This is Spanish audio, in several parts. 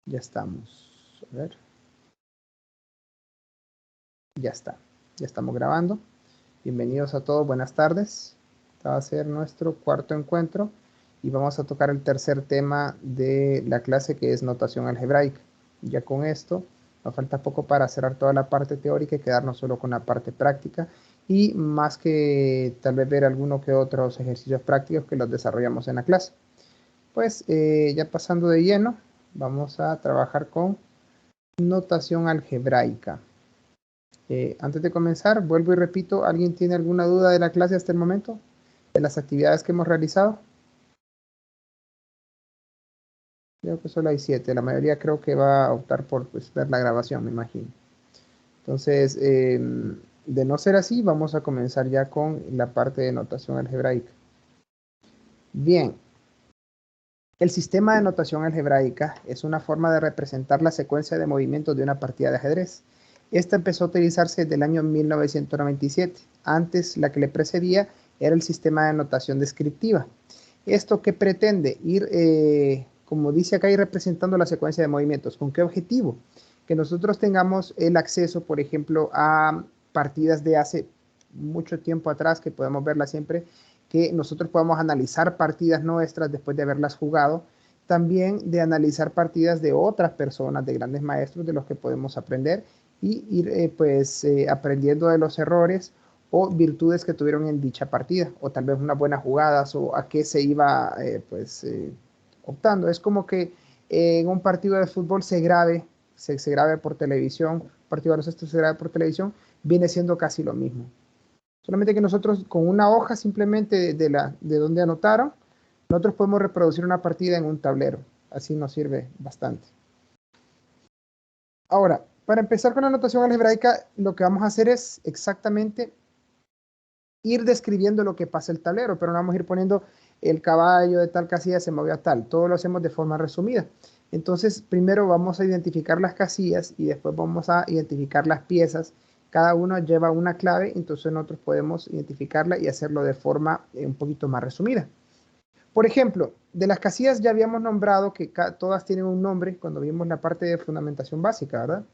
Ya estamos. A ver. Ya está. Ya estamos grabando. Bienvenidos a todos. Buenas tardes. Este va a ser nuestro cuarto encuentro y vamos a tocar el tercer tema de la clase, que es notación algebraica. Ya con esto nos falta poco para cerrar toda la parte teórica y quedarnos solo con la parte práctica, y más que tal vez ver alguno que otros ejercicios prácticos que los desarrollamos en la clase. Pues ya pasando de lleno, vamos a trabajar con notación algebraica. Antes de comenzar, vuelvo y repito, ¿alguien tiene alguna duda de la clase hasta el momento? ¿De las actividades que hemos realizado? Creo que solo hay 7. La mayoría creo que va a optar por pues, ver la grabación, me imagino. Entonces, de no ser así, vamos a comenzar ya con la parte de notación algebraica. Bien, el sistema de notación algebraica es una forma de representar la secuencia de movimientos de una partida de ajedrez. Esta empezó a utilizarse desde el año 1997. Antes, la que le precedía era el sistema de notación descriptiva. ¿Esto qué pretende? Ir, como dice acá, ir representando la secuencia de movimientos. ¿Con qué objetivo? Que nosotros tengamos el acceso, por ejemplo, a partidas de hace mucho tiempo atrás, que podemos verlas siempre, que nosotros podamos analizar partidas nuestras después de haberlas jugado, también de analizar partidas de otras personas, de grandes maestros, de los que podemos aprender y ir aprendiendo de los errores o virtudes que tuvieron en dicha partida, o tal vez unas buenas jugadas, o a qué se iba optando. Es como que en un partido de fútbol se grabe por televisión, un partido de baloncesto se grabe por televisión, viene siendo casi lo mismo. Solamente que nosotros con una hoja simplemente de donde anotaron, nosotros podemos reproducir una partida en un tablero. Así nos sirve bastante. Ahora, para empezar con la notación algebraica, lo que vamos a hacer es exactamente ir describiendo lo que pasa en el tablero, pero no vamos a ir poniendo el caballo de tal casilla se movió a tal. Todo lo hacemos de forma resumida. Entonces, primero vamos a identificar las casillas y después vamos a identificar las piezas. Cada uno lleva una clave, entonces nosotros podemos identificarla y hacerlo de forma un poquito más resumida. Por ejemplo, de las casillas ya habíamos nombrado que todas tienen un nombre cuando vimos la parte de fundamentación básica, ¿verdad?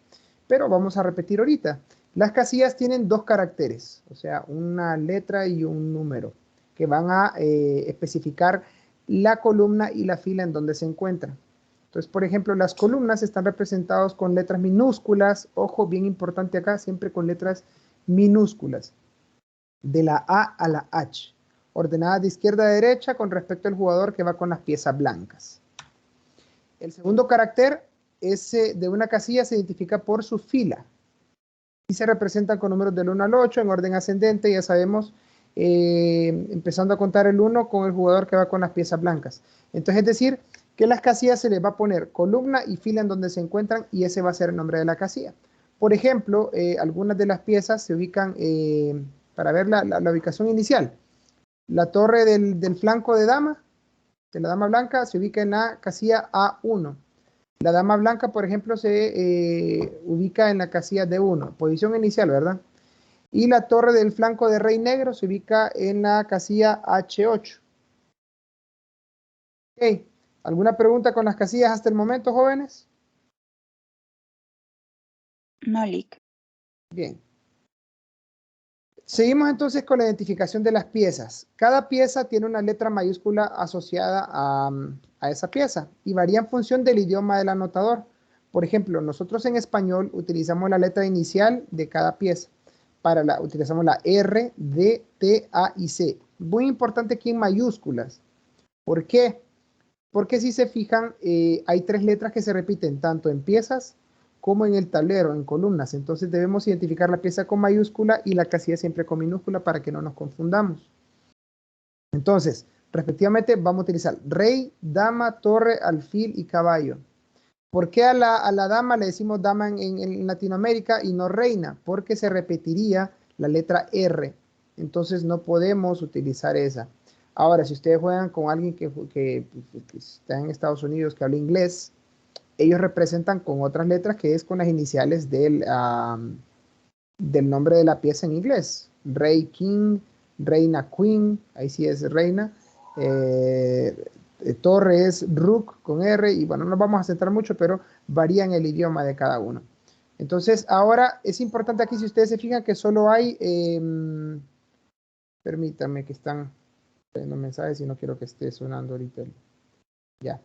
Pero vamos a repetir ahorita. Las casillas tienen dos caracteres, o sea, una letra y un número, que van a especificar la columna y la fila en donde se encuentran. Entonces, por ejemplo, las columnas están representadas con letras minúsculas. Ojo, bien importante acá, siempre con letras minúsculas, de la A a la H, ordenadas de izquierda a derecha con respecto al jugador que va con las piezas blancas. El segundo carácter de una casilla se identifica por su fila y se representan con números del 1 al 8 en orden ascendente. Ya sabemos, empezando a contar el 1 con el jugador que va con las piezas blancas. Entonces, es decir, que las casillas se les va a poner columna y fila en donde se encuentran, y ese va a ser el nombre de la casilla. Por ejemplo, algunas de las piezas se ubican, para ver la ubicación inicial, la torre del flanco de la dama blanca, se ubica en la casilla A1. La dama blanca, por ejemplo, se ubica en la casilla D1, posición inicial, ¿verdad? Y la torre del flanco de rey negro se ubica en la casilla H8. Ok, ¿alguna pregunta con las casillas hasta el momento, jóvenes? No, Lick. Bien. Seguimos entonces con la identificación de las piezas. Cada pieza tiene una letra mayúscula asociada a esa pieza y varía en función del idioma del anotador. Por ejemplo, nosotros en español utilizamos la letra inicial de cada pieza. Utilizamos la R, D, T, A y C. Muy importante aquí en mayúsculas. ¿Por qué? Porque si se fijan, hay 3 letras que se repiten tanto en piezas como en el tablero, en columnas. Entonces debemos identificar la pieza con mayúscula y la casilla siempre con minúscula para que no nos confundamos. Entonces, respectivamente, vamos a utilizar rey, dama, torre, alfil y caballo. ¿Por qué a la dama le decimos dama en Latinoamérica y no reina? Porque se repetiría la letra R. Entonces no podemos utilizar esa. Ahora, si ustedes juegan con alguien que está en Estados Unidos, que habla inglés, ellos representan con otras letras, que es con las iniciales del nombre de la pieza en inglés. Rey, king, reina, queen, ahí sí es reina, torre es Rook con R, y bueno, no nos vamos a centrar mucho, pero varía en el idioma de cada uno. Entonces, ahora es importante aquí, si ustedes se fijan, que solo hay, permítanme que están teniendo mensajes y no quiero que esté sonando ahorita. Ya.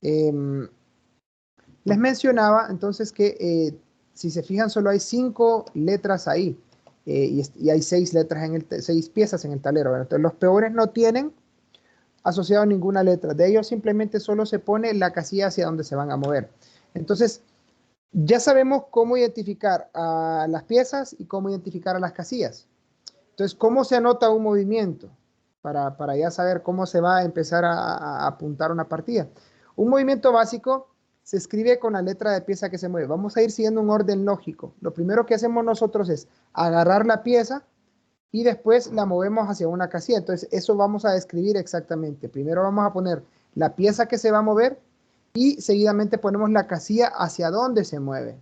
Les mencionaba entonces que si se fijan, solo hay 5 letras ahí, y hay 6 letras en 6 piezas en el tablero, ¿verdad? Entonces, los peones no tienen asociado ninguna letra. De ellos simplemente solo se pone la casilla hacia donde se van a mover. Entonces, ya sabemos cómo identificar a las piezas y cómo identificar a las casillas. Entonces, ¿cómo se anota un movimiento? Para ya saber cómo se va a empezar a apuntar una partida. Un movimiento básico se escribe con la letra de pieza que se mueve. Vamos a ir siguiendo un orden lógico. Lo primero que hacemos nosotros es agarrar la pieza y después la movemos hacia una casilla. Entonces, eso vamos a describir exactamente. Primero vamos a poner la pieza que se va a mover y seguidamente ponemos la casilla hacia donde se mueve.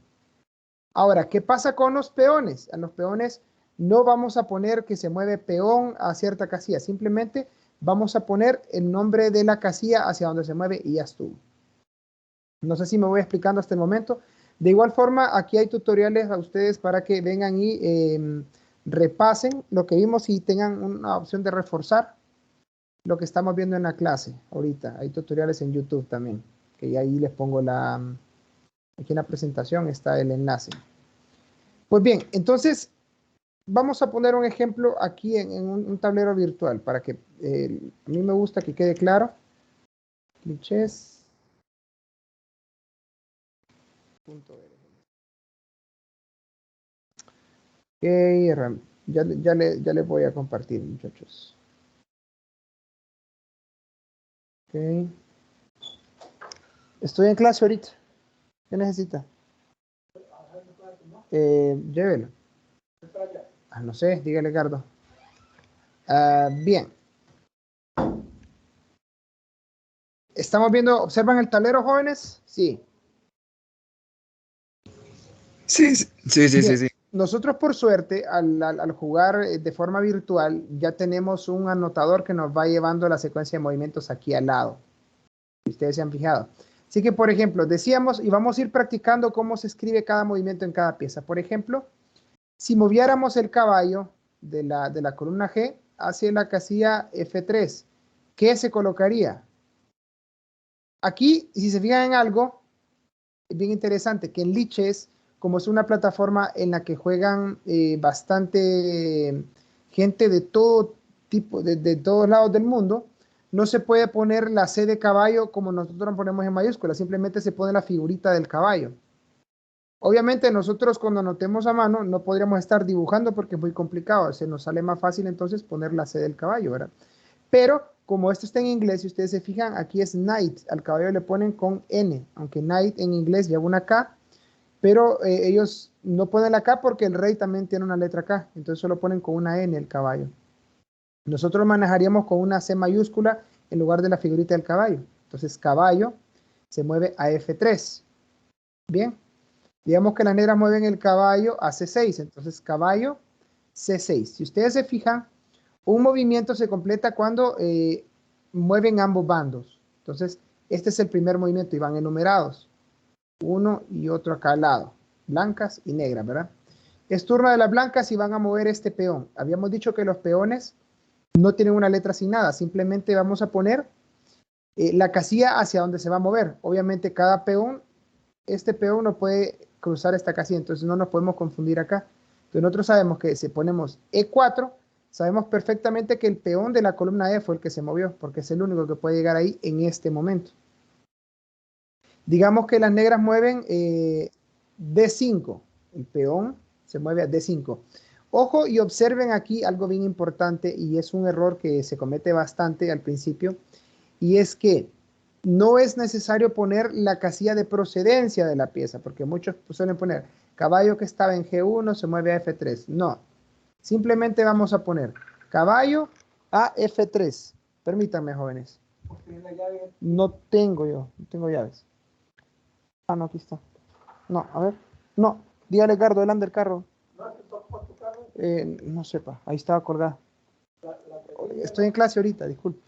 Ahora, ¿qué pasa con los peones? A los peones no vamos a poner que se mueve peón a cierta casilla. Simplemente vamos a poner el nombre de la casilla hacia donde se mueve y ya estuvo. No sé si me voy explicando hasta el momento. De igual forma, aquí hay tutoriales a ustedes para que vengan y repasen lo que vimos y tengan una opción de reforzar lo que estamos viendo en la clase ahorita. Hay tutoriales en YouTube también, que ya ahí les pongo aquí en la presentación está el enlace. Pues bien, entonces vamos a poner un ejemplo aquí en un tablero virtual para que a mí me gusta que quede claro. Clichés. Ok, ya les voy a compartir, muchachos. Ok. Estoy en clase ahorita. ¿Qué necesita? Llévelo. No sé, dígale, Gardo. Bien. Estamos viendo, ¿observan el tablero, jóvenes? Sí. Sí, sí, sí, sí, Bien. sí. Nosotros, por suerte, al jugar de forma virtual, ya tenemos un anotador que nos va llevando la secuencia de movimientos aquí al lado. Si ustedes se han fijado. Así que, por ejemplo, decíamos, y vamos a ir practicando cómo se escribe cada movimiento en cada pieza. Por ejemplo, si moviéramos el caballo de la columna G hacia la casilla F3, ¿qué se colocaría? Aquí, si se fijan en algo, es bien interesante, que en Lichess, como es una plataforma en la que juegan bastante gente de todo tipo, de todos lados del mundo, no se puede poner la C de caballo como nosotros lo ponemos en mayúscula, simplemente se pone la figurita del caballo. Obviamente nosotros cuando anotemos a mano no podríamos estar dibujando porque es muy complicado, se nos sale más fácil entonces poner la C del caballo, ¿verdad? Pero como esto está en inglés, si ustedes se fijan, aquí es knight, al caballo le ponen con N, aunque knight en inglés lleva una K, pero ellos no ponen la K porque el rey también tiene una letra K, entonces solo ponen con una N el caballo. Nosotros manejaríamos con una C mayúscula en lugar de la figurita del caballo. Entonces caballo se mueve a F3. Bien, digamos que las negras mueven el caballo a C6, entonces caballo C6. Si ustedes se fijan, un movimiento se completa cuando mueven ambos bandos. Entonces, este es el primer movimiento y van enumerados. Uno y otro acá al lado. Blancas y negras, ¿verdad? Es turno de las blancas y van a mover este peón. Habíamos dicho que los peones no tienen una letra asignada. Simplemente vamos a poner la casilla hacia donde se va a mover. Obviamente cada peón, este peón no puede cruzar esta casilla, entonces no nos podemos confundir acá. Entonces nosotros sabemos que si ponemos E4, sabemos perfectamente que el peón de la columna E fue el que se movió, porque es el único que puede llegar ahí en este momento. Digamos que las negras mueven D5, el peón se mueve a D5. Ojo y observen aquí algo bien importante y es un error que se comete bastante al principio, y es que no es necesario poner la casilla de procedencia de la pieza, porque muchos suelen poner caballo que estaba en G1 se mueve a F3. No, simplemente vamos a poner caballo a F3. Permítanme, jóvenes. No tengo llaves. Ah, no, aquí está. No, a ver. No, dígale, Gardo, delante del carro. No sepa, ahí estaba colgada. Estoy en clase ahorita, disculpe.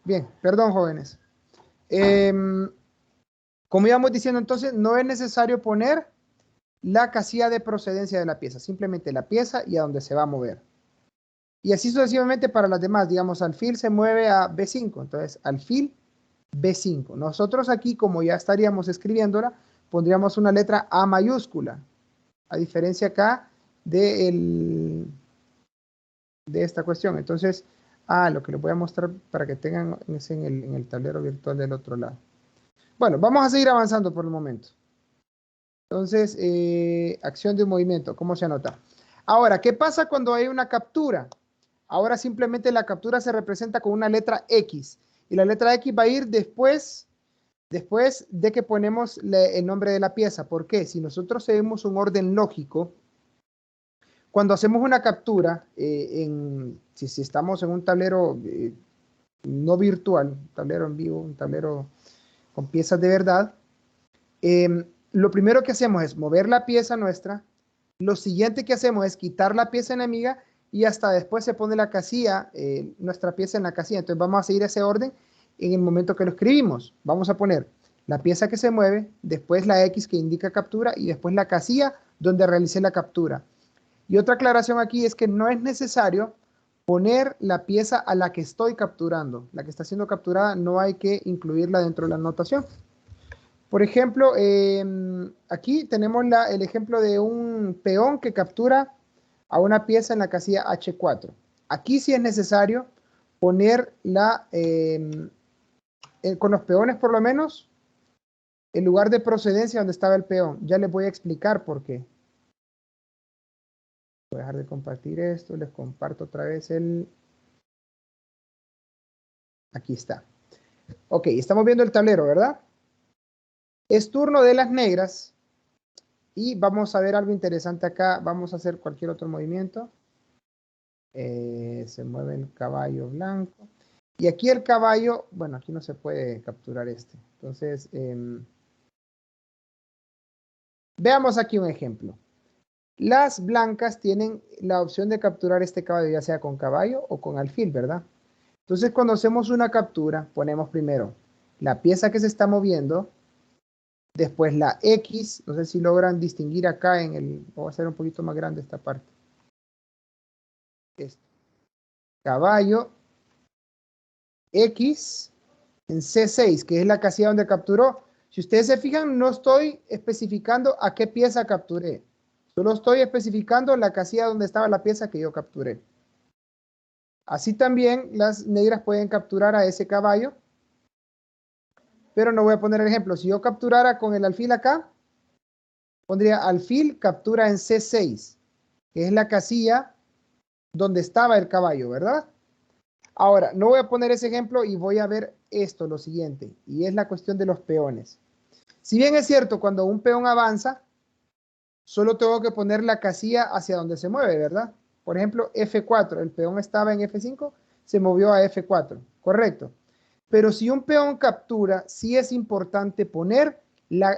Bien, perdón, jóvenes. Como íbamos diciendo entonces, no es necesario poner la casilla de procedencia de la pieza, simplemente la pieza y a dónde se va a mover. Y así sucesivamente para las demás, digamos, alfil se mueve a B5, entonces alfil B5. Nosotros aquí, como ya estaríamos escribiéndola, pondríamos una letra A mayúscula, a diferencia acá de esta cuestión. Entonces, lo que les voy a mostrar para que tengan es en el tablero virtual del otro lado. Bueno, vamos a seguir avanzando por el momento. Entonces, acción de un movimiento, ¿cómo se anota? Ahora, ¿qué pasa cuando hay una captura? Ahora simplemente la captura se representa con una letra X. Y la letra X va a ir después de que ponemos el nombre de la pieza. ¿Por qué? Si nosotros seguimos un orden lógico, cuando hacemos una captura, si estamos en un tablero no virtual, un tablero en vivo, un tablero con piezas de verdad, lo primero que hacemos es mover la pieza nuestra, lo siguiente que hacemos es quitar la pieza enemiga y hasta después se pone la casilla, nuestra pieza en la casilla. Entonces vamos a seguir ese orden en el momento que lo escribimos. Vamos a poner la pieza que se mueve, después la X que indica captura y después la casilla donde realicé la captura. Y otra aclaración aquí es que no es necesario poner la pieza a la que estoy capturando. La que está siendo capturada no hay que incluirla dentro de la anotación. Por ejemplo, aquí tenemos el ejemplo de un peón que captura a una pieza en la casilla H4. Aquí sí es necesario poner con los peones por lo menos, el lugar de procedencia donde estaba el peón. Ya les voy a explicar por qué. Voy a dejar de compartir esto, les comparto otra vez Aquí está. Ok, estamos viendo el tablero, ¿verdad? Es turno de las negras y vamos a ver algo interesante acá. Vamos a hacer cualquier otro movimiento. Se mueve el caballo blanco. Y aquí el caballo, bueno, aquí no se puede capturar este. Entonces, veamos aquí un ejemplo. Las blancas tienen la opción de capturar este caballo, ya sea con caballo o con alfil, ¿verdad? Entonces, cuando hacemos una captura, ponemos primero la pieza que se está moviendo, después la X, no sé si logran distinguir acá voy a hacer un poquito más grande esta parte. Caballo, X, en C6, que es la casilla donde capturó. Si ustedes se fijan, no estoy especificando a qué pieza capturé. Solo estoy especificando la casilla donde estaba la pieza que yo capturé. Así también las negras pueden capturar a ese caballo. Pero no voy a poner el ejemplo. Si yo capturara con el alfil acá, pondría alfil captura en C6, que es la casilla donde estaba el caballo, ¿verdad? Ahora, no voy a poner ese ejemplo y voy a ver esto, lo siguiente, y es la cuestión de los peones. Si bien es cierto, cuando un peón avanza, solo tengo que poner la casilla hacia donde se mueve, ¿verdad? Por ejemplo, F4, el peón estaba en F5, se movió a F4, correcto. Pero si un peón captura, sí es importante poner la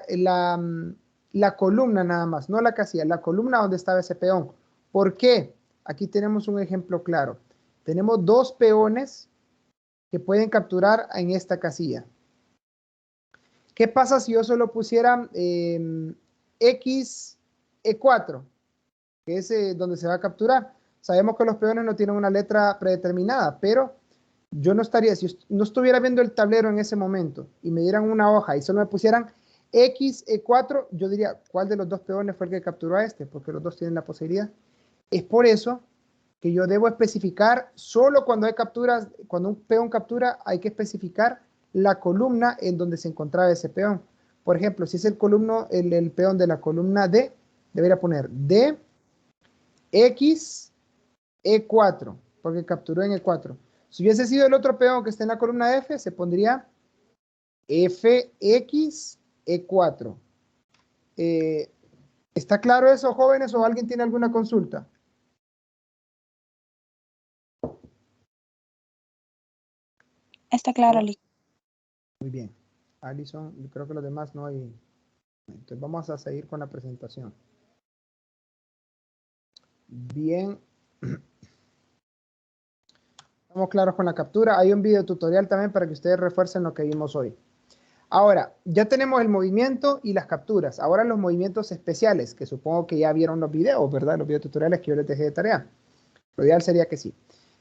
columna nada más, no la casilla, la columna donde estaba ese peón. ¿Por qué? Aquí tenemos un ejemplo claro. Tenemos dos peones que pueden capturar en esta casilla. ¿Qué pasa si yo solo pusiera X, E4, que es donde se va a capturar? Sabemos que los peones no tienen una letra predeterminada, pero yo no estaría, si no estuviera viendo el tablero en ese momento y me dieran una hoja y solo me pusieran X, E4, yo diría, ¿cuál de los dos peones fue el que capturó a este? Porque los dos tienen la posibilidad. Es por eso que yo debo especificar, solo cuando hay capturas, cuando un peón captura, hay que especificar la columna en donde se encontraba ese peón. Por ejemplo, si es el peón de la columna D, debería poner D, X, E4, porque capturó en E4. Si hubiese sido el otro peón que está en la columna F, se pondría FX, E4. ¿Está claro eso, jóvenes, o alguien tiene alguna consulta? Está claro, Lick. Muy bien. Alison, yo creo que los demás no hay. Entonces vamos a seguir con la presentación. Bien. Estamos claros con la captura. Hay un video tutorial también para que ustedes refuercen lo que vimos hoy. Ahora, ya tenemos el movimiento y las capturas. Ahora los movimientos especiales, que supongo que ya vieron los videos, ¿verdad? Los videotutoriales que yo les dejé de tarea. Lo ideal sería que sí.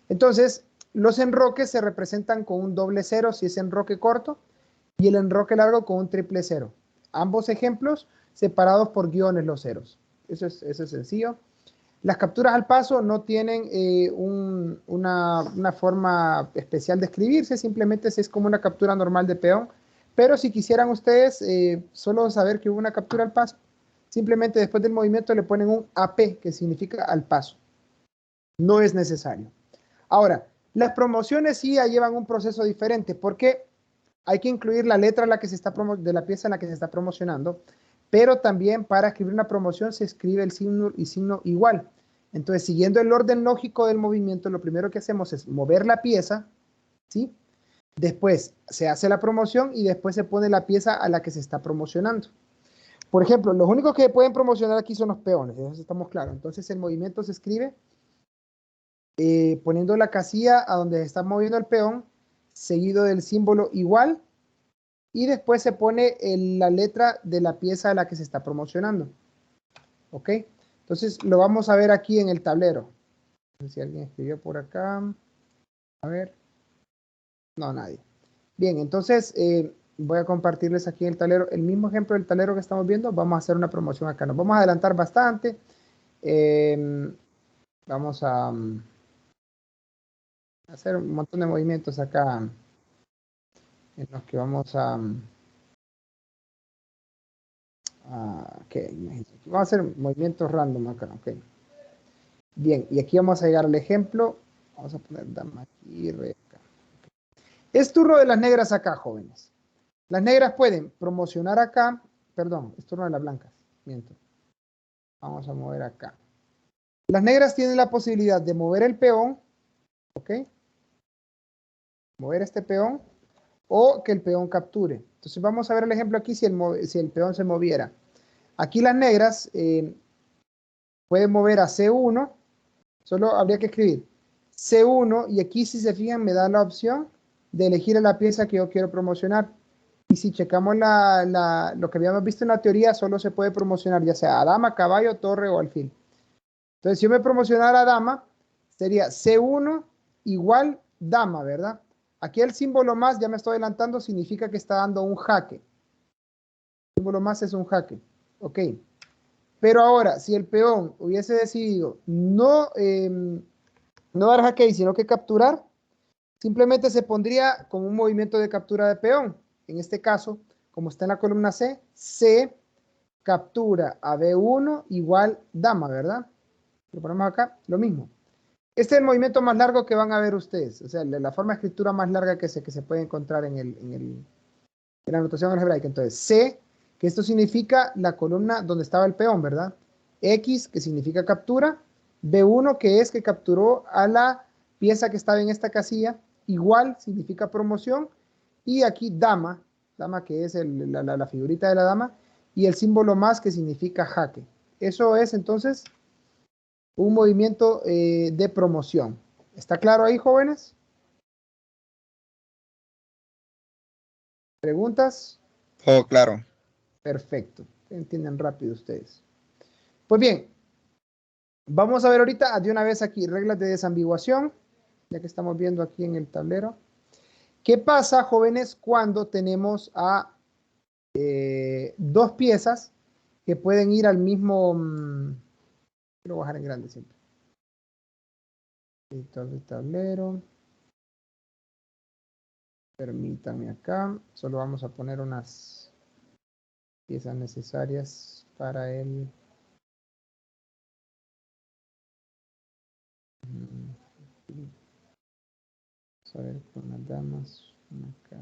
Entonces, los enroques se representan con un doble cero si es enroque corto y el enroque largo con un triple cero. Ambos ejemplos separados por guiones los ceros. Eso es sencillo. Las capturas al paso no tienen una forma especial de escribirse, simplemente es como una captura normal de peón. Pero si quisieran ustedes solo saber que hubo una captura al paso, simplemente después del movimiento le ponen un AP, que significa al paso. No es necesario. Ahora, las promociones sí llevan un proceso diferente, porque hay que incluir la letra de la pieza en la que se está promocionando, pero también para escribir una promoción se escribe el signo igual. Entonces, siguiendo el orden lógico del movimiento, lo primero que hacemos es mover la pieza, ¿sí? Después se hace la promoción y después se pone la pieza a la que se está promocionando. Por ejemplo, los únicos que pueden promocionar aquí son los peones, eso estamos claros. Entonces, el movimiento se escribe poniendo la casilla a donde se está moviendo el peón, seguido del símbolo igual, y después se pone la letra de la pieza a la que se está promocionando. ¿Ok? Entonces lo vamos a ver aquí en el tablero. No sé si alguien escribió por acá. A ver. No, nadie. Bien, entonces voy a compartirles aquí en el tablero el mismo ejemplo del tablero que estamos viendo. Vamos a hacer una promoción acá. Nos vamos a adelantar bastante. Vamos a hacer un montón de movimientos acá en los que vamos ok, vamos a hacer movimientos random acá, ok. Bien, y aquí vamos a llegar al ejemplo. Vamos a poner dama aquí, rey acá. Es turno de las negras acá, jóvenes. Las negras pueden promocionar acá, perdón, es turno de las blancas, miento. Vamos a mover acá. Las negras tienen la posibilidad de mover el peón, ok. Mover este peón, o que el peón capture. Entonces vamos a ver el ejemplo aquí si el peón se moviera. Aquí las negras pueden mover a C1, solo habría que escribir C1 y aquí si se fijan me da la opción de elegir a la pieza que yo quiero promocionar. Y si checamos lo que habíamos visto en la teoría, solo se puede promocionar ya sea a dama, caballo, torre o alfil. Entonces si yo me promocionara a dama, sería C1 igual dama, ¿verdad? Aquí el símbolo más, ya me estoy adelantando, significa que está dando un jaque. El símbolo más es un jaque. Ok. Pero ahora, si el peón hubiese decidido no dar jaque, sino que capturar, simplemente se pondría como un movimiento de captura de peón. En este caso, como está en la columna C, C captura a B1 igual dama, ¿verdad? Lo ponemos acá, lo mismo. Este es el movimiento más largo que van a ver ustedes, o sea, la forma de escritura más larga que se puede encontrar en la notación algebraica. Entonces, C, que esto significa la columna donde estaba el peón, ¿verdad? X, que significa captura, B1, que es que capturó a la pieza que estaba en esta casilla, igual significa promoción, y aquí dama, dama que es la figurita de la dama, y el símbolo más que significa jaque. Eso es entonces un movimiento de promoción. ¿Está claro ahí, jóvenes? ¿Preguntas? Oh, claro. Perfecto. Entienden rápido ustedes. Pues bien, vamos a ver ahorita de una vez aquí reglas de desambiguación, ya que estamos viendo aquí en el tablero. ¿Qué pasa, jóvenes, cuando tenemos a dos piezas que pueden ir al mismo... quiero bajar en grande siempre. Editor de tablero. Permítanme acá. Solo vamos a poner unas piezas necesarias para el... Vamos a ver con las damas. Acá.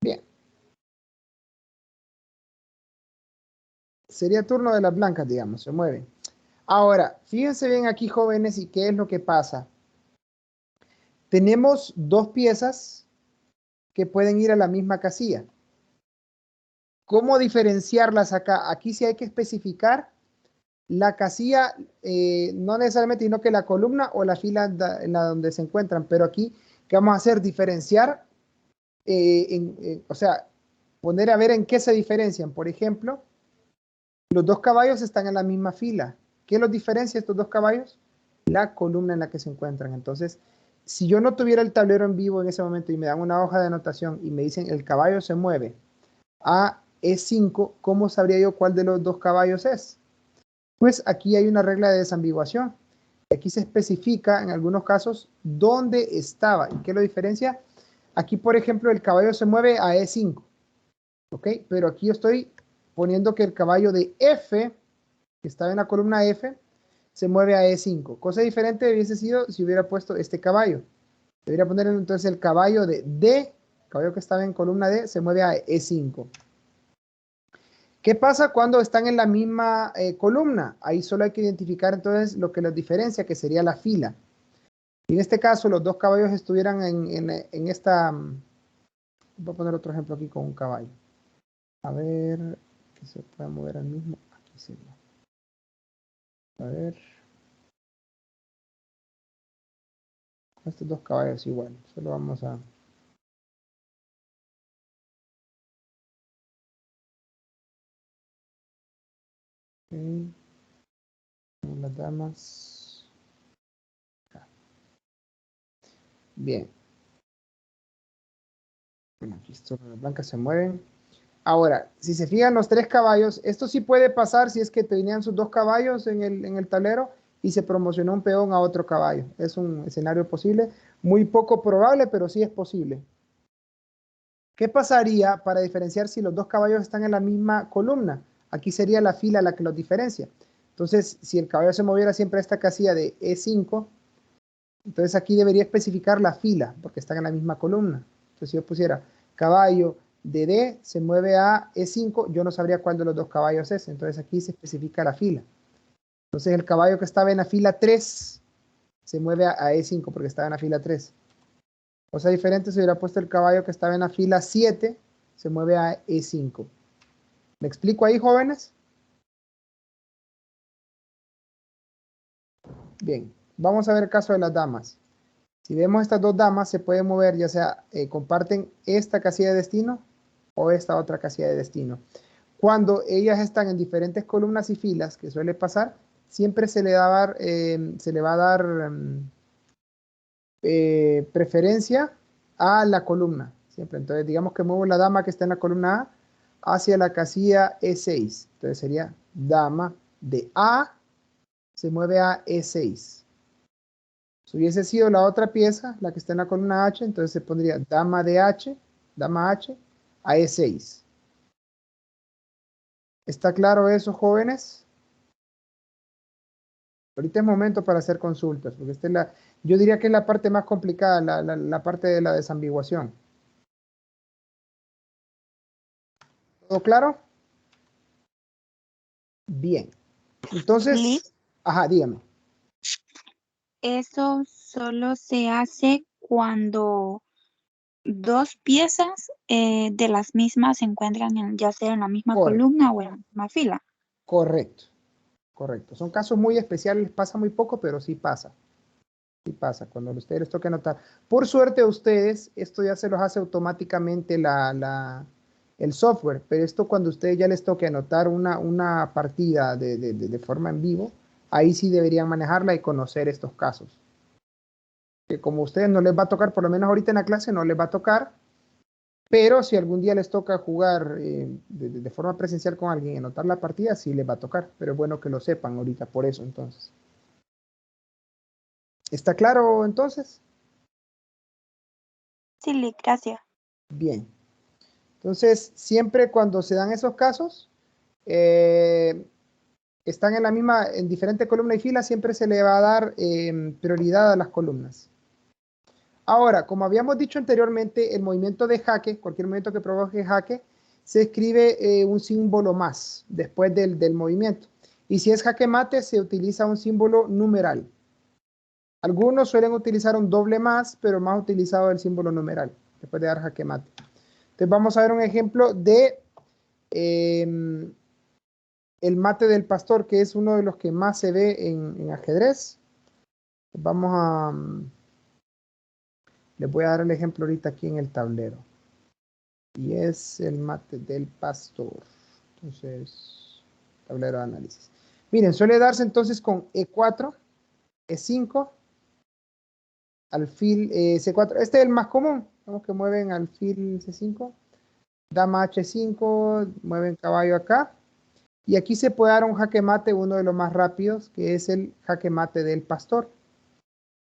Bien. Sería turno de las blancas, digamos, se mueven. Ahora, fíjense bien aquí, jóvenes, y qué es lo que pasa. Tenemos dos piezas que pueden ir a la misma casilla. ¿Cómo diferenciarlas acá? Aquí sí hay que especificar la casilla, no necesariamente, sino que la columna o la fila en la donde se encuentran. Pero aquí, ¿qué vamos a hacer? Diferenciar o sea, poner a ver en qué se diferencian. Por ejemplo, los dos caballos están en la misma fila. ¿Qué los diferencia estos dos caballos? La columna en la que se encuentran. Entonces, si yo no tuviera el tablero en vivo en ese momento y me dan una hoja de anotación y me dicen el caballo se mueve a E5, ¿cómo sabría yo cuál de los dos caballos es? Pues aquí hay una regla de desambiguación. Aquí se especifica en algunos casos dónde estaba. ¿Y qué lo diferencia? Aquí, por ejemplo, el caballo se mueve a E5. ¿Ok? Pero aquí yo estoy poniendo que el caballo de F, que estaba en la columna F, se mueve a E5. Cosa diferente hubiese sido si hubiera puesto este caballo. Debería poner entonces el caballo de D, el caballo que estaba en columna D, se mueve a E5. ¿Qué pasa cuando están en la misma columna? Ahí solo hay que identificar entonces lo que los diferencia, que sería la fila. Y en este caso, los dos caballos estuvieran en esta... Voy a poner otro ejemplo aquí con un caballo. A ver, que se pueda mover al mismo. Aquí sería. A ver. Estos dos caballos igual. Solo vamos a... Okay. Las damas. Bien. Bueno, aquí las blancas se mueven. Ahora, si se fijan los tres caballos, esto sí puede pasar si es que tenían sus dos caballos en el tablero y se promocionó un peón a otro caballo. Es un escenario posible, muy poco probable, pero sí es posible. ¿Qué pasaría para diferenciar si los dos caballos están en la misma columna? Aquí sería la fila la que los diferencia. Entonces, si el caballo se moviera siempre a esta casilla de E5, entonces aquí debería especificar la fila, porque están en la misma columna. Entonces, si yo pusiera caballo de D se mueve a E5, yo no sabría cuál de los dos caballos es. Entonces aquí se especifica la fila. Entonces el caballo que estaba en la fila 3 se mueve a E5 porque estaba en la fila 3. Cosa diferente, si hubiera puesto el caballo que estaba en la fila 7, se mueve a E5. ¿Me explico ahí, jóvenes? Bien, vamos a ver el caso de las damas. Si vemos estas dos damas, se pueden mover, ya sea comparten esta casilla de destino o esta otra casilla de destino. Cuando ellas están en diferentes columnas y filas, que suele pasar, siempre se le va a dar preferencia a la columna. Siempre. Entonces, digamos que muevo la dama que está en la columna A hacia la casilla E6. Entonces sería dama de A se mueve a E6. Si hubiese sido la otra pieza, la que está en la columna H, entonces se pondría dama de H, dama H, a E6. ¿Está claro eso, jóvenes? Ahorita es momento para hacer consultas, porque yo diría que es la parte más complicada, la parte de la desambiguación. ¿Todo claro? Bien. Entonces, Liz, ajá, dígame. eso solo se hace cuando dos piezas de las mismas se encuentran ya sea en la misma Correcto, columna o en la misma fila. correcto, correcto. Son casos muy especiales, pasa muy poco, pero sí pasa. Sí pasa, cuando a ustedes les toca anotar. Por suerte a ustedes, esto ya se los hace automáticamente el software, pero esto cuando a ustedes ya les toque anotar una partida de forma en vivo, ahí sí deberían manejarla y conocer estos casos. Que como a ustedes no les va a tocar, por lo menos ahorita en la clase no les va a tocar, pero si algún día les toca jugar de forma presencial con alguien y anotar la partida, sí les va a tocar, pero es bueno que lo sepan ahorita por eso entonces. ¿Está claro entonces? Sí, Liz, gracias. Bien. Entonces, siempre cuando se dan esos casos, están en diferente columna y fila, siempre se le va a dar prioridad a las columnas. Ahora, como habíamos dicho anteriormente, el movimiento de jaque, cualquier movimiento que provoque jaque, se escribe un símbolo más después del movimiento. Y si es jaque mate, se utiliza un símbolo numeral. Algunos suelen utilizar un doble más, pero más utilizado el símbolo numeral, después de dar jaque mate. Entonces vamos a ver un ejemplo de el mate del pastor, que es uno de los que más se ve en ajedrez. Les voy a dar el ejemplo ahorita aquí en el tablero. Y es el mate del pastor. Entonces, tablero de análisis. Miren, suele darse entonces con E4, E5, alfil C4. Este es el más común. Vemos que mueven alfil C5. Dama H5, mueven caballo acá. Y aquí se puede dar un jaque mate, uno de los más rápidos, que es el jaque mate del pastor.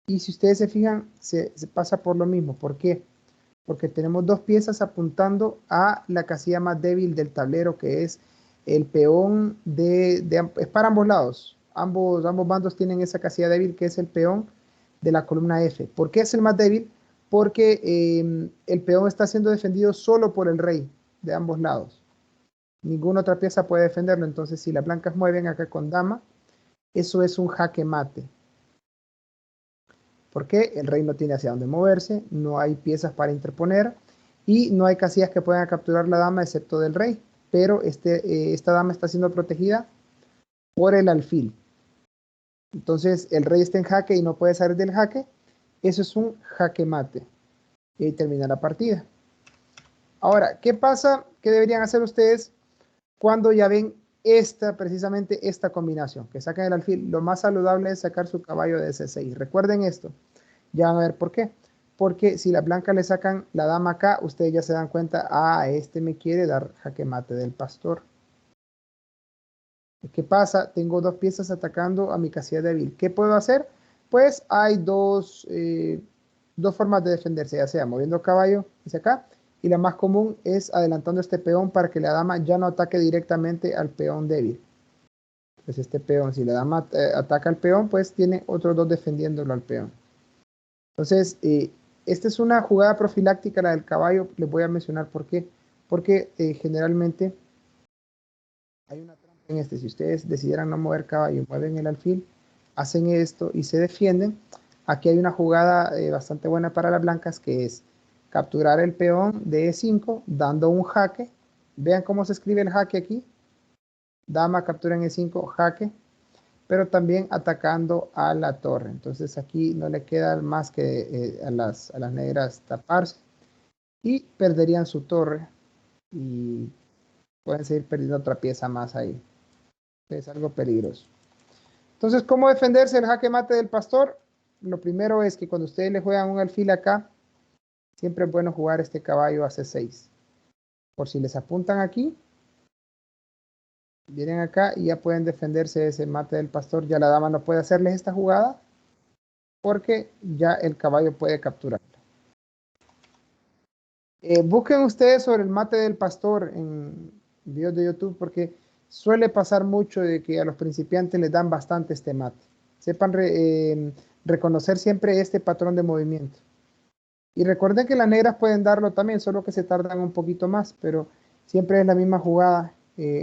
Y si ustedes se fijan, se pasa por lo mismo. ¿Por qué? Porque tenemos dos piezas apuntando a la casilla más débil del tablero, que es el peón es para ambos lados. Ambos bandos tienen esa casilla débil, que es el peón de la columna F. ¿Por qué es el más débil? Porque el peón está siendo defendido solo por el rey de ambos lados. Ninguna otra pieza puede defenderlo. Entonces, si las blancas mueven acá con dama, eso es un jaque mate. Porque el rey no tiene hacia dónde moverse, no hay piezas para interponer y no hay casillas que puedan capturar la dama excepto del rey. Pero esta dama está siendo protegida por el alfil. Entonces, el rey está en jaque y no puede salir del jaque. Eso es un jaque mate. Y ahí termina la partida. Ahora, ¿qué pasa? ¿Qué deberían hacer ustedes cuando ya ven precisamente esta combinación? Que saquen el alfil. Lo más saludable es sacar su caballo de C6. Recuerden esto. Ya van a ver por qué. Porque si las blancas le sacan la dama acá, ustedes ya se dan cuenta, este me quiere dar jaque mate del pastor. ¿Qué pasa? Tengo dos piezas atacando a mi casilla débil. ¿Qué puedo hacer? Pues hay dos formas de defenderse, ya sea moviendo caballo hacia acá, y la más común es adelantando este peón para que la dama ya no ataque directamente al peón débil. Pues este peón, si la dama ataca al peón, pues tiene otros dos defendiéndolo al peón. Entonces, esta es una jugada profiláctica, la del caballo. Les voy a mencionar por qué. Porque generalmente hay una trampa en si ustedes decidieran no mover caballo, mueven el alfil, hacen esto y se defienden. Aquí hay una jugada bastante buena para las blancas, que es capturar el peón de E5 dando un jaque. Vean cómo se escribe el jaque aquí. Dama captura en E5, jaque, pero también atacando a la torre. Entonces aquí no le queda más que a las negras taparse y perderían su torre y pueden seguir perdiendo otra pieza más ahí. Es algo peligroso. Entonces, ¿cómo defenderse el jaque mate del pastor? Lo primero es que cuando ustedes le juegan un alfil acá, siempre es bueno jugar este caballo a C6. Por si les apuntan aquí, vienen acá y ya pueden defenderse ese mate del pastor. Ya la dama no puede hacerles esta jugada porque ya el caballo puede capturarla. Busquen ustedes sobre el mate del pastor en videos de YouTube, porque suele pasar mucho de que a los principiantes les dan bastante este mate. Sepan reconocer siempre este patrón de movimiento. Y recuerden que las negras pueden darlo también, solo que se tardan un poquito más, pero siempre es la misma jugada,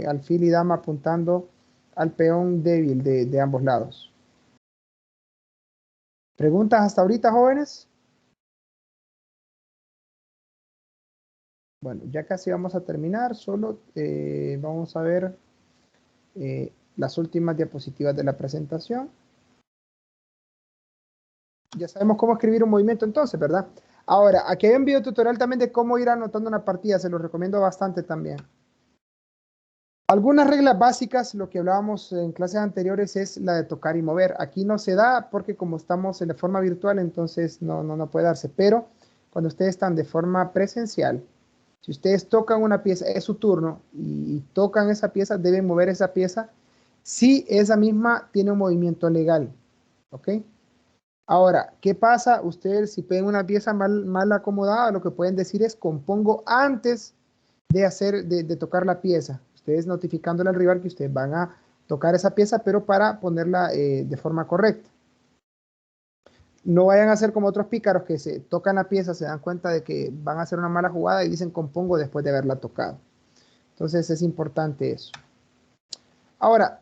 alfil y dama apuntando al peón débil de ambos lados. ¿Preguntas hasta ahorita, jóvenes? Bueno, ya casi vamos a terminar, solo vamos a ver las últimas diapositivas de la presentación. Ya sabemos cómo escribir un movimiento entonces, ¿verdad? Ahora, aquí hay un video tutorial también de cómo ir anotando una partida, se los recomiendo bastante también. Algunas reglas básicas, lo que hablábamos en clases anteriores, es la de tocar y mover. Aquí no se da porque como estamos en la forma virtual, entonces no puede darse. Pero cuando ustedes están de forma presencial, si ustedes tocan una pieza, es su turno, y tocan esa pieza, deben mover esa pieza si esa misma tiene un movimiento legal. ¿Ok? Ahora, ¿qué pasa? Ustedes si ven una pieza mal acomodada, lo que pueden decir es compongo antes de tocar la pieza. Ustedes notificándole al rival que ustedes van a tocar esa pieza, pero para ponerla de forma correcta. No vayan a hacer como otros pícaros que se tocan la pieza, se dan cuenta de que van a hacer una mala jugada y dicen compongo después de haberla tocado. Entonces es importante eso. Ahora,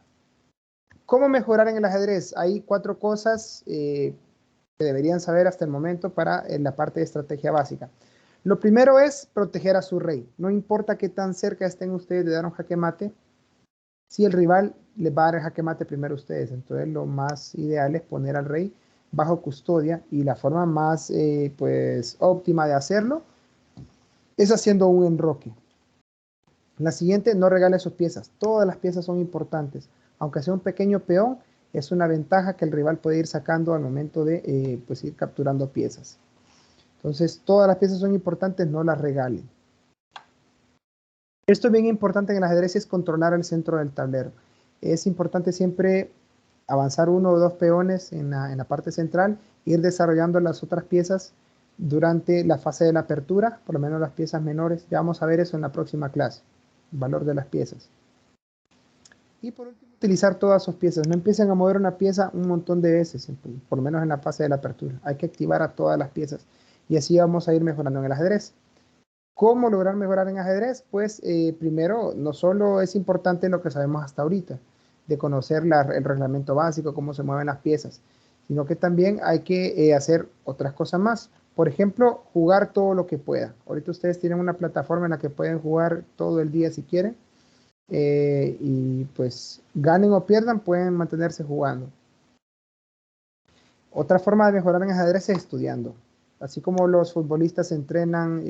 ¿cómo mejorar en el ajedrez? Hay 4 cosas que deberían saber hasta el momento para la parte de estrategia básica. Lo primero es proteger a su rey. No importa qué tan cerca estén ustedes de dar un jaque mate, si el rival les va a dar el jaque mate primero a ustedes. Entonces lo más ideal es poner al rey bajo custodia, y la forma más pues óptima de hacerlo es haciendo un enroque. La siguiente, no regale sus piezas. Todas las piezas son importantes. Aunque sea un pequeño peón, es una ventaja que el rival puede ir sacando al momento de pues ir capturando piezas. Entonces, todas las piezas son importantes, no las regalen. Esto es bien importante en el ajedrez, es controlar el centro del tablero. Es importante siempre avanzar 1 o 2 peones en la parte central, ir desarrollando las otras piezas durante la fase de la apertura, por lo menos las piezas menores. Ya vamos a ver eso en la próxima clase, el valor de las piezas. Y por último, utilizar todas sus piezas. No empiecen a mover una pieza un montón de veces, por lo menos en la fase de la apertura. Hay que activar a todas las piezas y así vamos a ir mejorando en el ajedrez. ¿Cómo lograr mejorar en ajedrez? Pues primero, no solo es importante lo que sabemos hasta ahorita, de conocer el reglamento básico, cómo se mueven las piezas, sino que también hay que hacer otras cosas más. Por ejemplo, jugar todo lo que pueda. Ahorita ustedes tienen una plataforma en la que pueden jugar todo el día si quieren. Y pues ganen o pierdan, pueden mantenerse jugando. Otra forma de mejorar en ajedrez es estudiando. Así como los futbolistas entrenan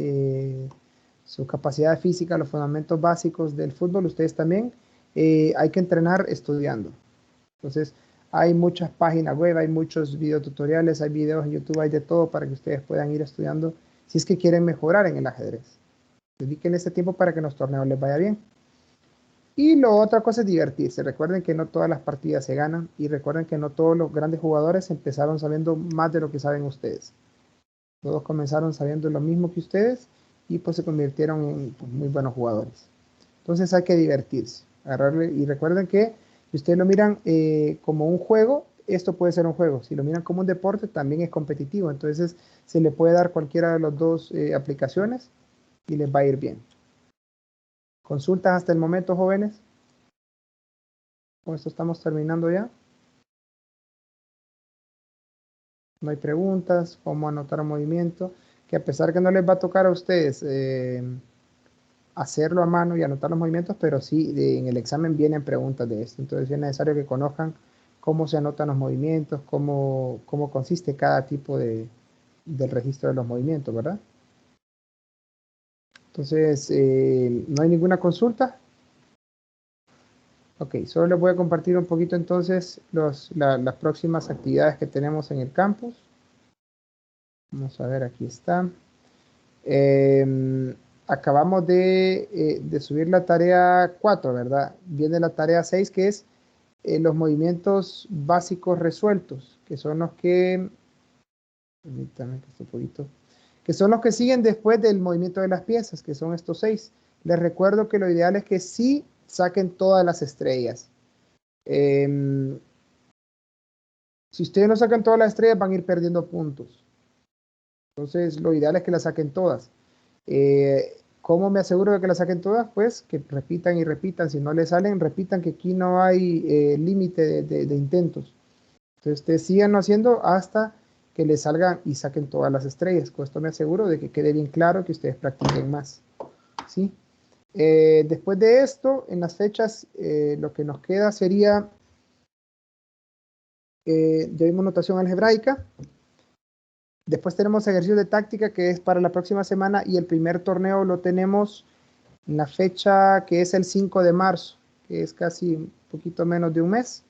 su capacidad física, los fundamentos básicos del fútbol, ustedes también hay que entrenar estudiando. Entonces, hay muchas páginas web, hay muchos videotutoriales, hay videos en YouTube, hay de todo para que ustedes puedan ir estudiando si es que quieren mejorar en el ajedrez. Dediquen este tiempo para que en los torneos les vaya bien. Y la otra cosa es divertirse. Recuerden que no todas las partidas se ganan y recuerden que no todos los grandes jugadores empezaron sabiendo más de lo que saben ustedes. Todos comenzaron sabiendo lo mismo que ustedes y pues se convirtieron en pues, muy buenos jugadores. Entonces hay que divertirse, agarrarle y recuerden que si ustedes lo miran como un juego, esto puede ser un juego. Si lo miran como un deporte, también es competitivo. Entonces se le puede dar cualquiera de las dos aplicaciones y les va a ir bien. ¿Consultas hasta el momento, jóvenes? Con esto estamos terminando ya. No hay preguntas, cómo anotar movimiento, que a pesar que no les va a tocar a ustedes hacerlo a mano y anotar los movimientos, pero sí en el examen vienen preguntas de esto. Entonces es necesario que conozcan cómo se anotan los movimientos, cómo consiste cada tipo del registro de los movimientos, ¿verdad? Entonces, ¿no hay ninguna consulta? Ok, solo les voy a compartir un poquito entonces las próximas actividades que tenemos en el campus. Vamos a ver, aquí está. Acabamos de subir la tarea 4, ¿verdad? Viene la tarea 6, que es los movimientos básicos resueltos, que son los que, permítame que un poquito, que son los que siguen después del movimiento de las piezas, que son estos 6. Les recuerdo que lo ideal es que sí saquen todas las estrellas. Si ustedes no sacan todas las estrellas, van a ir perdiendo puntos. Entonces, lo ideal es que las saquen todas. ¿Cómo me aseguro de que las saquen todas? Pues que repitan y repitan. Si no les salen, repitan, que aquí no hay límite de intentos. Entonces, ustedes sigan haciendo hasta que les salgan y saquen todas las estrellas. Con esto me aseguro de que quede bien claro que ustedes practiquen más. ¿Sí? Después de esto, en las fechas, lo que nos queda sería, ya vimos notación algebraica. Después tenemos ejercicio de táctica, que es para la próxima semana, y el primer torneo lo tenemos en la fecha que es el 5 de marzo, que es casi un poquito menos de un mes.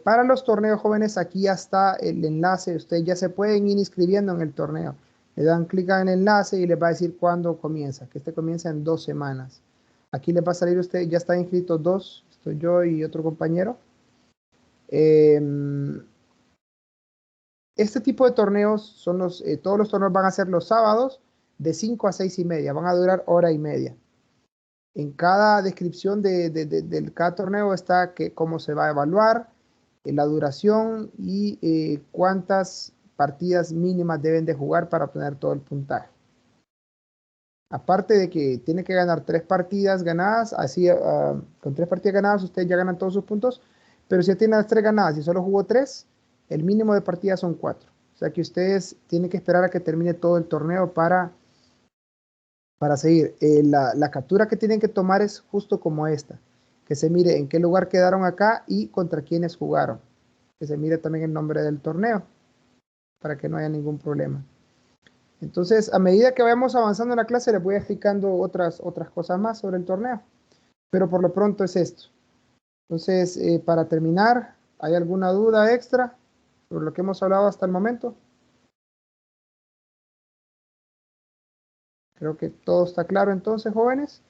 Para los torneos jóvenes, aquí ya está el enlace. Ustedes ya se pueden ir inscribiendo en el torneo. Le dan clic en el enlace y les va a decir cuándo comienza, que este comienza en 2 semanas. Aquí les va a salir usted, ya está inscrito 2, estoy yo y otro compañero. Este tipo de torneos son todos los torneos van a ser los sábados de 5 a 6 y media, van a durar hora y media. En cada descripción de cada torneo está cómo se va a evaluar, la duración y cuántas partidas mínimas deben de jugar para obtener todo el puntaje. Aparte de que tiene que ganar 3 partidas ganadas, así con 3 partidas ganadas ustedes ya ganan todos sus puntos, pero si ya tienen las 3 ganadas y solo jugó 3, el mínimo de partidas son 4. O sea que ustedes tienen que esperar a que termine todo el torneo para seguir. La captura que tienen que tomar es justo como esta, que se mire en qué lugar quedaron acá y contra quiénes jugaron. Que se mire también el nombre del torneo, para que no haya ningún problema. Entonces, a medida que vayamos avanzando en la clase, les voy explicando otras cosas más sobre el torneo. Pero por lo pronto es esto. Entonces, para terminar, ¿hay alguna duda extra sobre lo que hemos hablado hasta el momento? Creo que todo está claro entonces, jóvenes.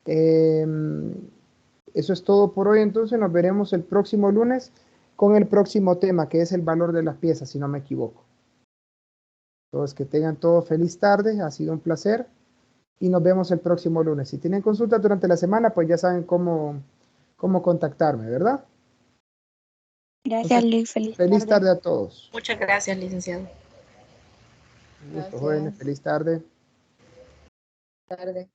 Eso es todo por hoy, entonces nos veremos el próximo lunes con el próximo tema, que es el valor de las piezas, si no me equivoco. Todos que tengan todo feliz tarde, ha sido un placer y nos vemos el próximo lunes. Si tienen consultas durante la semana, pues ya saben cómo contactarme, ¿verdad? Gracias, Entonces, Luis. Feliz feliz tarde. tarde a todos. Muchas gracias, licenciado. Un gusto, jóvenes, feliz tarde. Tarde.